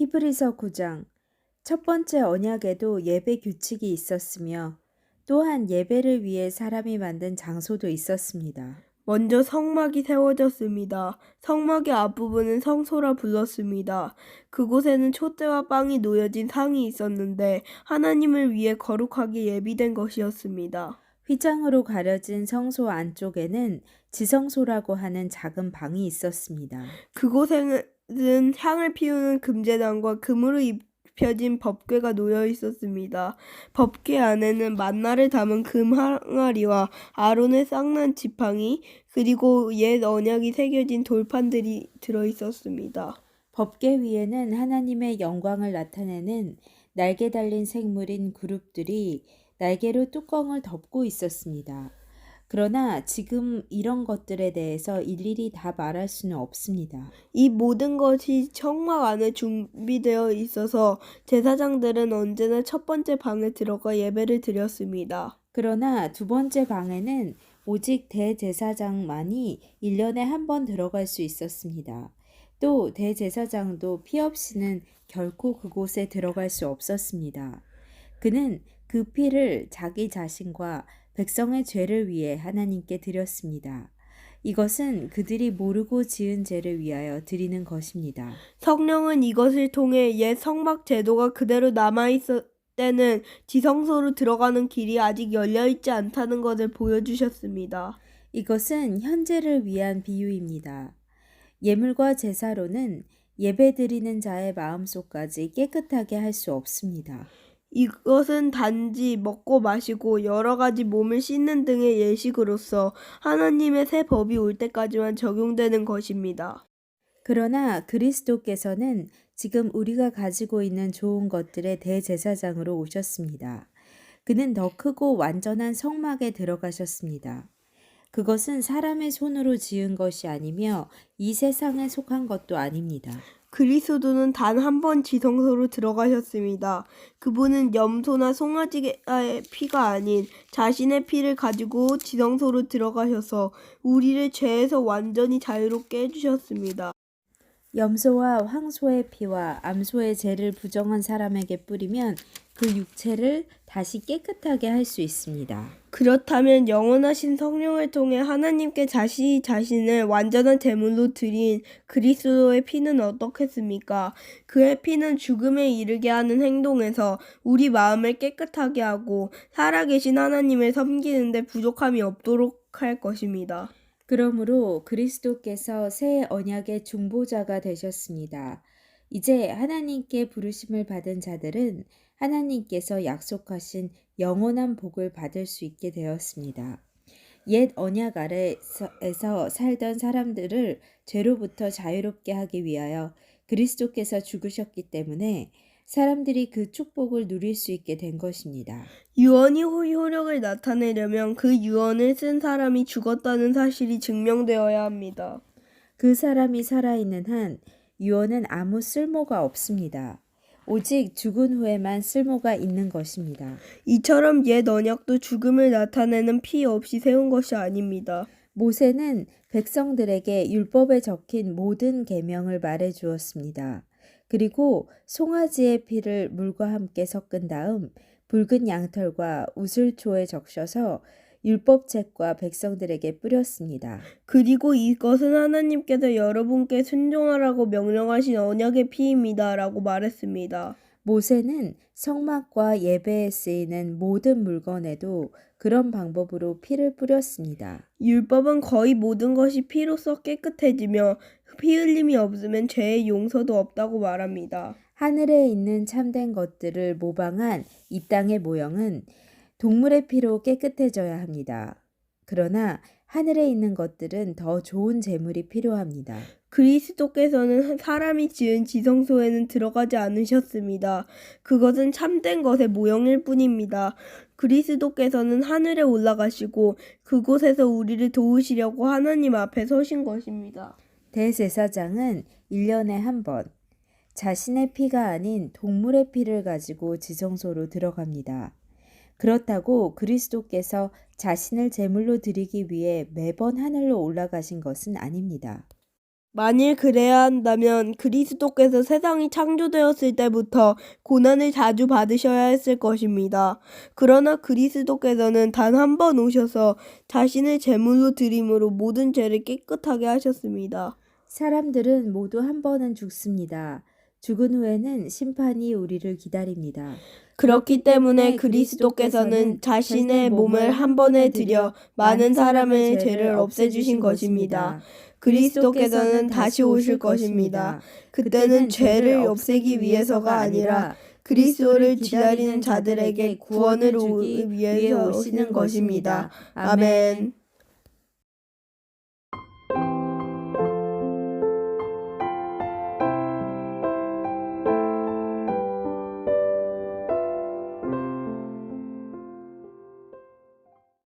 히브리서 9장. 첫 번째 언약에도 예배 규칙이 있었으며 또한 예배를 위해 사람이 만든 장소도 있었습니다. 먼저 성막이 세워졌습니다. 성막의 앞부분은 성소라 불렀습니다. 그곳에는 촛대와 빵이 놓여진 상이 있었는데 하나님을 위해 거룩하게 예비된 것이었습니다. 휘장으로 가려진 성소 안쪽에는 지성소라고 하는 작은 방이 있었습니다. 그곳에는 향을 피우는 금제단과 금으로 입혀진 법궤가 놓여 있었습니다. 법궤 안에는 만나를 담은 금 항아리와 아론의 쌍난 지팡이 그리고 옛 언약이 새겨진 돌판들이 들어 있었습니다. 법궤 위에는 하나님의 영광을 나타내는 날개 달린 생물인 그룹들이 날개로 뚜껑을 덮고 있었습니다. 그러나 지금 이런 것들에 대해서 일일이 다 말할 수는 없습니다. 이 모든 것이 성막 안에 준비되어 있어서 제사장들은 언제나 첫 번째 방에 들어가 예배를 드렸습니다. 그러나 두 번째 방에는 오직 대제사장만이 1년에 한 번 들어갈 수 있었습니다. 또 대제사장도 피 없이는 결코 그곳에 들어갈 수 없었습니다. 그는 그 피를 자기 자신과 백성의 죄를 위해 하나님께 드렸습니다. 이것은 그들이 모르고 지은 죄를 위하여 드리는 것입니다. 성령은 이것을 통해 옛 성막 제도가 그대로 남아있을 때는 지성소로 들어가는 길이 아직 열려있지 않다는 것을 보여주셨습니다. 이것은 현재를 위한 비유입니다. 예물과 제사로는 예배드리는 자의 마음속까지 깨끗하게 할 수 없습니다. 이것은 단지 먹고 마시고 여러 가지 몸을 씻는 등의 예식으로서 하나님의 새 법이 올 때까지만 적용되는 것입니다. 그러나 그리스도께서는 지금 우리가 가지고 있는 좋은 것들의 대제사장으로 오셨습니다. 그는 더 크고 완전한 성막에 들어가셨습니다. 그것은 사람의 손으로 지은 것이 아니며 이 세상에 속한 것도 아닙니다. 그리스도는 단 한 번 지성소로 들어가셨습니다. 그분은 염소나 송아지의 피가 아닌 자신의 피를 가지고 지성소로 들어가셔서 우리를 죄에서 완전히 자유롭게 해주셨습니다. 염소와 황소의 피와 암소의 죄를 부정한 사람에게 뿌리면 그 육체를 다시 깨끗하게 할 수 있습니다. 그렇다면 영원하신 성령을 통해 하나님께 자신을 완전한 제물로 드린 그리스도의 피는 어떻겠습니까? 그의 피는 죽음에 이르게 하는 행동에서 우리 마음을 깨끗하게 하고 살아계신 하나님을 섬기는데 부족함이 없도록 할 것입니다. 그러므로 그리스도께서 새 언약의 중보자가 되셨습니다. 이제 하나님께 부르심을 받은 자들은 하나님께서 약속하신 영원한 복을 받을 수 있게 되었습니다. 옛 언약 아래에서 살던 사람들을 죄로부터 자유롭게 하기 위하여 그리스도께서 죽으셨기 때문에 사람들이 그 축복을 누릴 수 있게 된 것입니다. 유언이 효력을 나타내려면 그 유언을 쓴 사람이 죽었다는 사실이 증명되어야 합니다. 그 사람이 살아있는 한 유언은 아무 쓸모가 없습니다. 오직 죽은 후에만 쓸모가 있는 것입니다. 이처럼 옛 언약도 죽음을 나타내는 피 없이 세운 것이 아닙니다. 모세는 백성들에게 율법에 적힌 모든 계명을 말해 주었습니다. 그리고 송아지의 피를 물과 함께 섞은 다음 붉은 양털과 우슬초에 적셔서 율법책과 백성들에게 뿌렸습니다. 그리고 이것은 하나님께서 여러분께 순종하라고 명령하신 언약의 피입니다. 라고 말했습니다. 모세는 성막과 예배에 쓰이는 모든 물건에도 그런 방법으로 피를 뿌렸습니다. 율법은 거의 모든 것이 피로써 깨끗해지며 피 흘림이 없으면 죄의 용서도 없다고 말합니다. 하늘에 있는 참된 것들을 모방한 이 땅의 모형은 동물의 피로 깨끗해져야 합니다. 그러나 하늘에 있는 것들은 더 좋은 제물이 필요합니다. 그리스도께서는 사람이 지은 지성소에는 들어가지 않으셨습니다. 그것은 참된 것의 모형일 뿐입니다. 그리스도께서는 하늘에 올라가시고 그곳에서 우리를 도우시려고 하나님 앞에 서신 것입니다. 대제사장은 1년에 한 번 자신의 피가 아닌 동물의 피를 가지고 지성소로 들어갑니다. 그렇다고 그리스도께서 자신을 제물로 드리기 위해 매번 하늘로 올라가신 것은 아닙니다. 만일 그래야 한다면 그리스도께서 세상이 창조되었을 때부터 고난을 자주 받으셔야 했을 것입니다. 그러나 그리스도께서는 단 한 번 오셔서 자신을 제물로 드림으로 모든 죄를 깨끗하게 하셨습니다. 사람들은 모두 한 번은 죽습니다. 죽은 후에는 심판이 우리를 기다립니다. 그렇기 때문에 그리스도께서는 자신의 몸을 한 번에 들여 많은 사람의 죄를 없애주신 것입니다. 그리스도께서는 다시 오실 것입니다. 그때는 죄를 없애기 위해서가 아니라 그리스도를 기다리는 자들에게 구원을 주기 위해서 오시는 것입니다. 아멘.